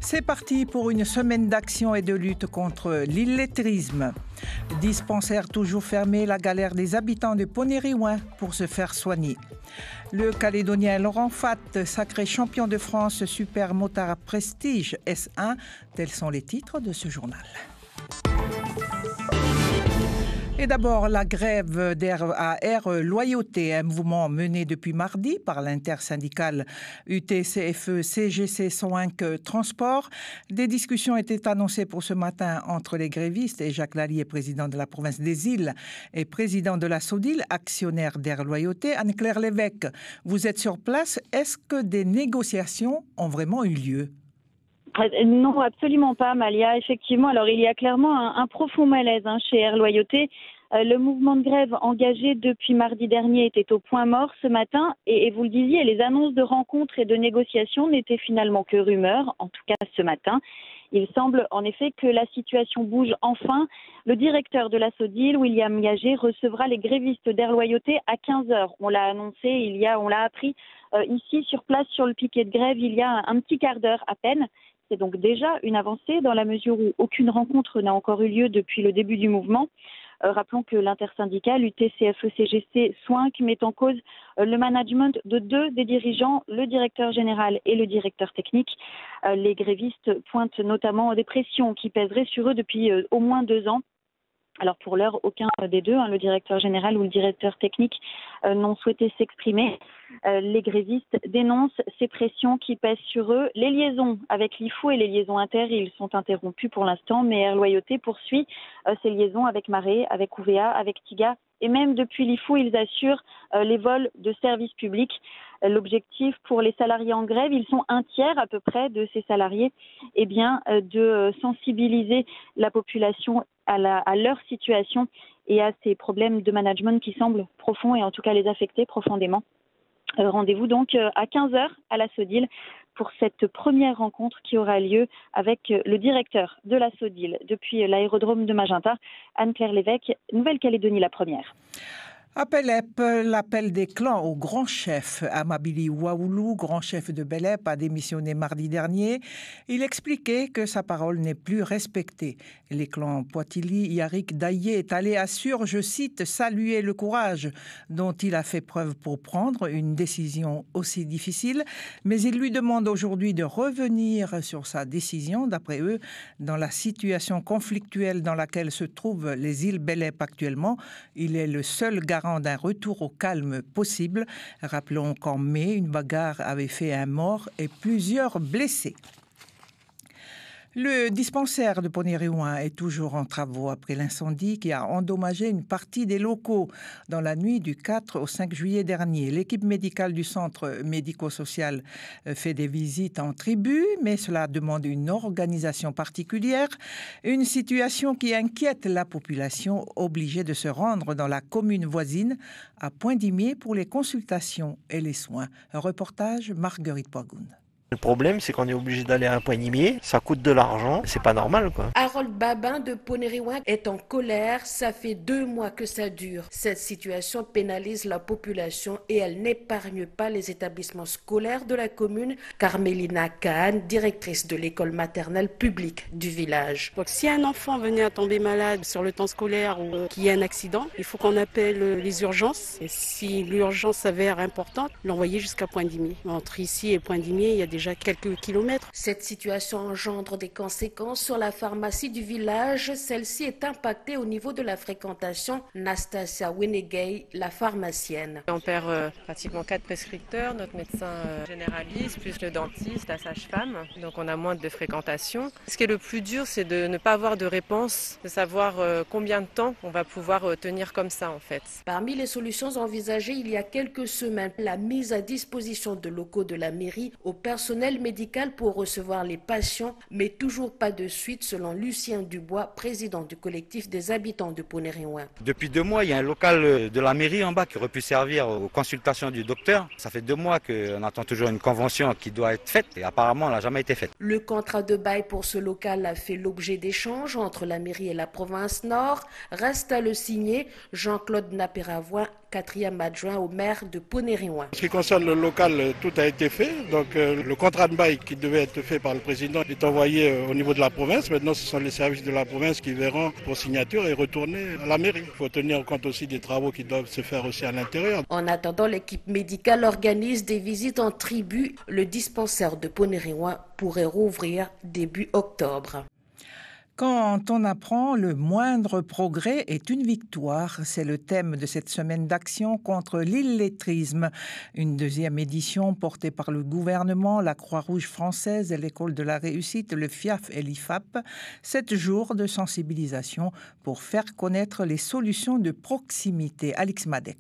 C'est parti pour une semaine d'action et de lutte contre l'illettrisme. Dispensaire toujours fermé, la galère des habitants de Ponériouin pour se faire soigner. Le Calédonien Laurent Fatt, sacré champion de France Super Motard Prestige S1, tels sont les titres de ce journal. Et d'abord, la grève RAR Loyauté, un mouvement mené depuis mardi par l'intersyndicale UTCFE-CGC 105 Transport. Des discussions étaient annoncées pour ce matin entre les grévistes et Jacques Lallier, président de la province des Îles et président de la SODIL, actionnaire d'Air Loyauté. Anne-Claire Lévesque, vous êtes sur place. Est-ce que des négociations ont vraiment eu lieu ? Non, absolument pas, Malia. Effectivement, alors il y a clairement un profond malaise chez Air Loyauté. Le mouvement de grève engagé depuis mardi dernier était au point mort ce matin et vous le disiez, les annonces de rencontres et de négociations n'étaient finalement que rumeurs, en tout cas ce matin. Il semble en effet que la situation bouge enfin. Le directeur de la SODIL, William Gagé, recevra les grévistes d'Air Loyauté à 15h. On l'a annoncé, on l'a appris ici sur place sur le piquet de grève il y a un petit quart d'heure à peine. C'est donc déjà une avancée dans la mesure où aucune rencontre n'a encore eu lieu depuis le début du mouvement. Rappelons que l'intersyndicale UTCFE-CGC 105 met en cause le management de deux des dirigeants, le directeur général et le directeur technique. Les grévistes pointent notamment des pressions qui pèseraient sur eux depuis au moins 2 ans. Alors pour l'heure, aucun des deux, le directeur général ou le directeur technique, n'ont souhaité s'exprimer. Les grévistes dénoncent ces pressions qui pèsent sur eux. Les liaisons avec l'IFO et les liaisons inter-îles sont interrompues pour l'instant, mais Air Loyauté poursuit ses liaisons avec Maré, avec UVA, avec TIGA. Et même depuis l'IFO, ils assurent les vols de service public. L'objectif pour les salariés en grève, ils sont un tiers à peu près de ces salariés, de sensibiliser la population à leur situation et à ces problèmes de management qui semblent profonds et en tout cas les affecter profondément. Rendez-vous donc à 15h à la SODIL pour cette première rencontre qui aura lieu avec le directeur de la SODIL depuis l'aérodrome de Magenta, Anne-Claire Lévesque, Nouvelle-Calédonie la première. À Belep, l'appel des clans au grand chef Amabili Waoulou, grand chef de Belep, a démissionné mardi dernier. Il expliquait que sa parole n'est plus respectée. Les clans Poitili, Yarik, Daillé est allé assure, je cite, saluer le courage dont il a fait preuve pour prendre une décision aussi difficile. Mais il lui demande aujourd'hui de revenir sur sa décision. D'après eux, dans la situation conflictuelle dans laquelle se trouvent les îles Belep actuellement, il est le seul garant d'un retour au calme possible. Rappelons qu'en mai, une bagarre avait fait un mort et plusieurs blessés. Le dispensaire de Ponériouin est toujours en travaux après l'incendie qui a endommagé une partie des locaux dans la nuit du 4 au 5 juillet dernier. L'équipe médicale du centre médico-social fait des visites en tribu, mais cela demande une organisation particulière, une situation qui inquiète la population obligée de se rendre dans la commune voisine à Poindimier pour les consultations et les soins. Un reportage, Marguerite Poigoun. Le problème, c'est qu'on est obligé d'aller à un Poindimier, ça coûte de l'argent, c'est pas normal quoi. Harold Babin de Ponériouin est en colère, ça fait 2 mois que ça dure. Cette situation pénalise la population et elle n'épargne pas les établissements scolaires de la commune. Carmélina Kahn, directrice de l'école maternelle publique du village. Donc si un enfant venait à tomber malade sur le temps scolaire ou qu'il y ait un accident, il faut qu'on appelle les urgences. Et si l'urgence s'avère importante, l'envoyer jusqu'à Poindimier. Entre ici et Poindimier, il y a déjà quelques kilomètres. Cette situation engendre des conséquences sur la pharmacie du village. Celle-ci est impactée au niveau de la fréquentation. Nastasia Winegay, la pharmacienne. On perd pratiquement 4 prescripteurs, notre médecin généraliste, plus le dentiste, la sage-femme. Donc on a moins de fréquentation. Ce qui est le plus dur, c'est de ne pas avoir de réponse, de savoir combien de temps on va pouvoir tenir comme ça en fait. Parmi les solutions envisagées il y a quelques semaines, la mise à disposition de locaux de la mairie au personnel médical pour recevoir les patients, mais toujours pas de suite selon Lucien Dubois, président du collectif des habitants de Ponériouin. Depuis 2 mois, il y a un local de la mairie en bas qui aurait pu servir aux consultations du docteur. Ça fait 2 mois qu'on attend toujours une convention qui doit être faite et apparemment elle n'a jamais été faite. Le contrat de bail pour ce local a fait l'objet d'échanges entre la mairie et la province Nord. Reste à le signer. Jean-Claude Napéravoin, 4e adjoint au maire de Ponériouin. En ce qui concerne le local, tout a été fait. Donc le contrat de bail qui devait être fait par le président est envoyé au niveau de la province. Maintenant, ce sont les services de la province qui verront pour signature et retourner à la mairie. Il faut tenir compte aussi des travaux qui doivent se faire aussi à l'intérieur. En attendant, l'équipe médicale organise des visites en tribu. Le dispensaire de Ponériouin pourrait rouvrir début octobre. Quand on apprend, le moindre progrès est une victoire. C'est le thème de cette semaine d'action contre l'illettrisme. Une deuxième édition portée par le gouvernement, la Croix-Rouge française et l'École de la réussite, le FIAF et l'IFAP. 7 jours de sensibilisation pour faire connaître les solutions de proximité. Alix Madec.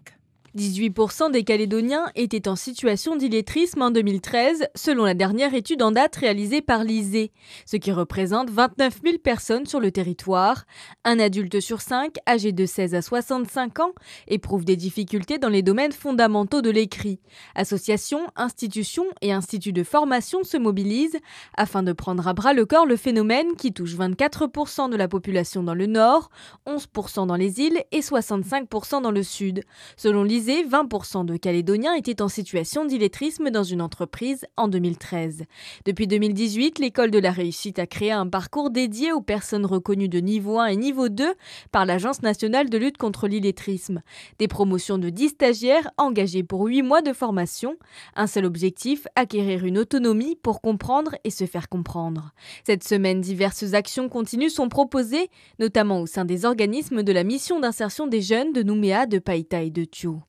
18% des Calédoniens étaient en situation d'illettrisme en 2013, selon la dernière étude en date réalisée par l'ISEE, ce qui représente 29 000 personnes sur le territoire. Un adulte sur 5, âgé de 16 à 65 ans, éprouve des difficultés dans les domaines fondamentaux de l'écrit. Associations, institutions et instituts de formation se mobilisent afin de prendre à bras le corps le phénomène qui touche 24% de la population dans le nord, 11% dans les îles et 65% dans le sud. Selon l'ISEE, 20% de Calédoniens étaient en situation d'illettrisme dans une entreprise en 2013. Depuis 2018, l'École de la réussite a créé un parcours dédié aux personnes reconnues de niveau 1 et niveau 2 par l'Agence nationale de lutte contre l'illettrisme. Des promotions de 10 stagiaires engagés pour 8 mois de formation. Un seul objectif, acquérir une autonomie pour comprendre et se faire comprendre. Cette semaine, diverses actions continues sont proposées, notamment au sein des organismes de la mission d'insertion des jeunes de Nouméa, de Païta et de Thio.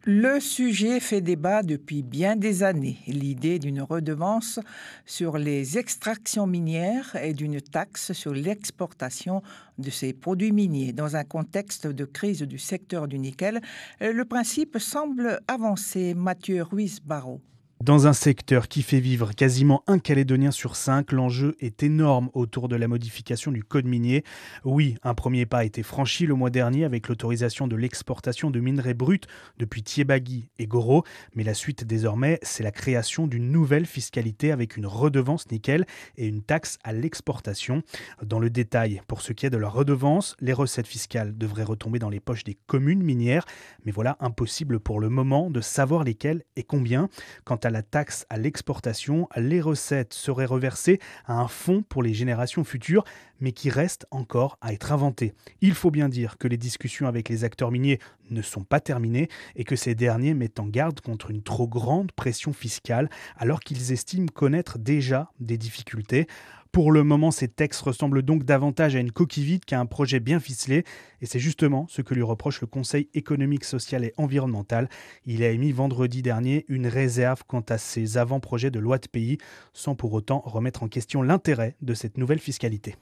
Le sujet fait débat depuis bien des années. L'idée d'une redevance sur les extractions minières et d'une taxe sur l'exportation de ces produits miniers. Dans un contexte de crise du secteur du nickel, le principe semble avancer. Mathieu Ruiz-Barrault. Dans un secteur qui fait vivre quasiment un Calédonien sur 5, l'enjeu est énorme autour de la modification du code minier. Oui, un premier pas a été franchi le mois dernier avec l'autorisation de l'exportation de minerais bruts depuis Thiébagui et Goro. Mais la suite désormais, c'est la création d'une nouvelle fiscalité avec une redevance nickel et une taxe à l'exportation. Dans le détail, pour ce qui est de la redevance, les recettes fiscales devraient retomber dans les poches des communes minières. Mais voilà, impossible pour le moment de savoir lesquelles et combien. Quant à la taxe à l'exportation, les recettes seraient reversées à un fonds pour les générations futures, mais qui reste encore à être inventé. Il faut bien dire que les discussions avec les acteurs miniers ne sont pas terminées et que ces derniers mettent en garde contre une trop grande pression fiscale alors qu'ils estiment connaître déjà des difficultés. Pour le moment, ces textes ressemblent donc davantage à une coquille vide qu'à un projet bien ficelé. Et c'est justement ce que lui reproche le Conseil économique, social et environnemental. Il a émis vendredi dernier une réserve quant à ces avant-projets de loi de pays, sans pour autant remettre en question l'intérêt de cette nouvelle fiscalité.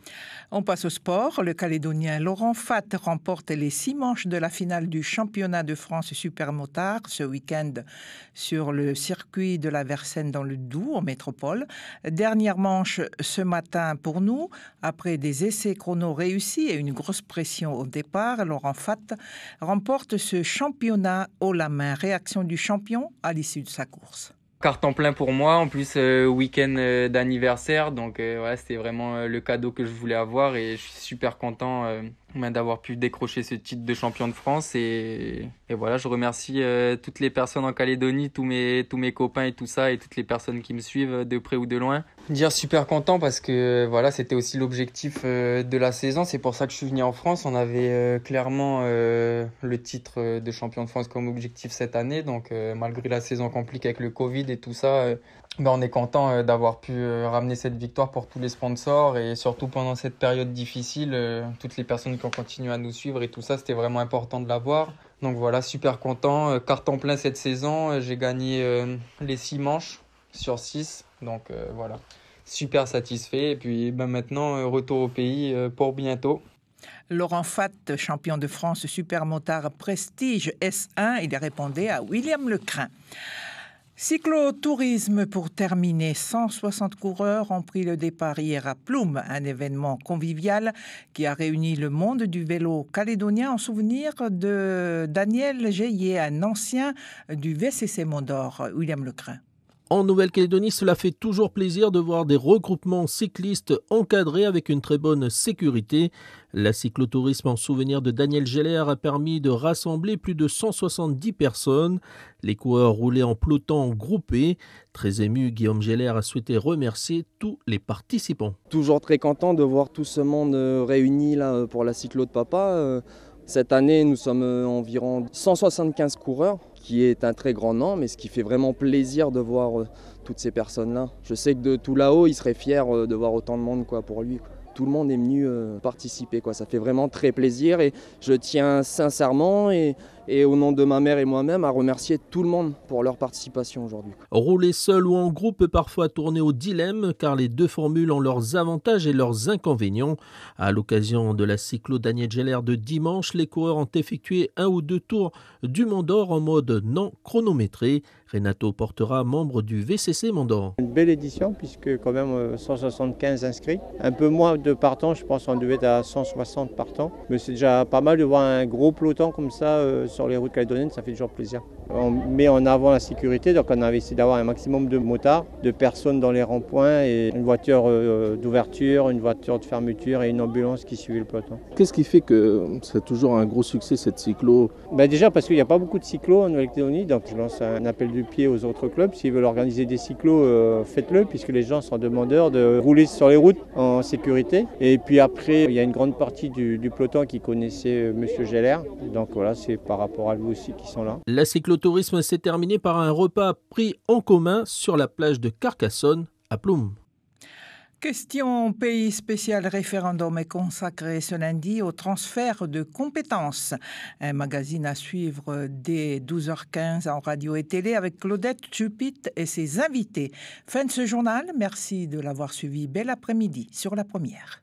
On passe au sport. Le Calédonien Laurent Fath remporte les 6 manches de la finale du championnat de France Supermotard ce week-end sur le circuit de la Versaine dans le Doubs, en métropole. Dernière manche ce matin pour nous, après des essais chrono réussis et une grosse pression au départ, Laurent Fath remporte ce championnat haut la main. Réaction du champion à l'issue de sa course. Carton plein pour moi, en plus week-end d'anniversaire, donc voilà, c'était vraiment le cadeau que je voulais avoir et je suis super content d'avoir pu décrocher ce titre de champion de France et voilà, je remercie toutes les personnes en Calédonie, tous mes copains et tout ça et toutes les personnes qui me suivent de près ou de loin. Dire super content parce que voilà, c'était aussi l'objectif de la saison, c'est pour ça que je suis venu en France. On avait clairement le titre de champion de France comme objectif cette année, donc malgré la saison compliquée avec le Covid et tout ça, on est content d'avoir pu ramener cette victoire pour tous les sponsors et surtout pendant cette période difficile, toutes les personnes qui ont continué à nous suivre et tout ça, c'était vraiment important de l'avoir. Donc voilà, super content, carton plein cette saison, j'ai gagné les 6 manches sur 6, donc voilà, super satisfait et puis maintenant retour au pays pour bientôt. Laurent Fath, champion de France Supermotard Prestige S1, il répondait à William Lecrin. Cyclotourisme pour terminer. 160 coureurs ont pris le départ hier à Ploum, un événement convivial qui a réuni le monde du vélo calédonien en souvenir de Daniel Geillet, un ancien du VCC Mont d'Or. William Lecrin. En Nouvelle-Calédonie, cela fait toujours plaisir de voir des regroupements cyclistes encadrés avec une très bonne sécurité. La cyclotourisme en souvenir de Daniel Geller a permis de rassembler plus de 170 personnes. Les coureurs roulaient en peloton groupé. Très ému, Guillaume Geller a souhaité remercier tous les participants. Toujours très content de voir tout ce monde réuni là pour la cyclo de papa. Cette année, nous sommes environ 175 coureurs, qui est un très grand nombre, mais ce qui fait vraiment plaisir de voir toutes ces personnes-là. Je sais que de tout là-haut, il serait fier de voir autant de monde pour lui. Tout le monde est venu participer. Ça fait vraiment très plaisir et je tiens sincèrement et au nom de ma mère et moi-même à remercier tout le monde pour leur participation aujourd'hui. Rouler seul ou en groupe peut parfois tourner au dilemme car les deux formules ont leurs avantages et leurs inconvénients. À l'occasion de la cyclo Daniel Geller de dimanche, les coureurs ont effectué 1 ou 2 tours du Mont d'Or en mode non chronométré. Renato Portera, membre du VCC Mont d'Or. Une belle édition puisque quand même 175 inscrits. Un peu moins de partants, je pense qu'on devait être à 160 partants. Mais c'est déjà pas mal de voir un gros peloton comme ça sur les routes calédoniennes, ça fait toujours plaisir. On met en avant la sécurité, donc on a essayé d'avoir un maximum de motards, de personnes dans les ronds-points et une voiture d'ouverture, une voiture de fermeture et une ambulance qui suivait le peloton. Qu'est-ce qui fait que c'est toujours un gros succès cette cyclo ? Déjà parce qu'il n'y a pas beaucoup de cyclos en Nouvelle-Calédonie, donc je lance un appel du pied aux autres clubs. S'ils veulent organiser des cyclos, faites-le, puisque les gens sont demandeurs de rouler sur les routes en sécurité. Et puis après, il y a une grande partie du peloton qui connaissait M. Geller, donc voilà, c'est par rapport à lui aussi qui sont là. La cyclotourisme s'est terminée par un repas pris en commun sur la plage de Carcassonne à Ploum. Question pays spécial référendum est consacré ce lundi au transfert de compétences. Un magazine à suivre dès 12h15 en radio et télé avec Claudette Chupit et ses invités. Fin de ce journal, merci de l'avoir suivi. Bel après-midi sur La Première.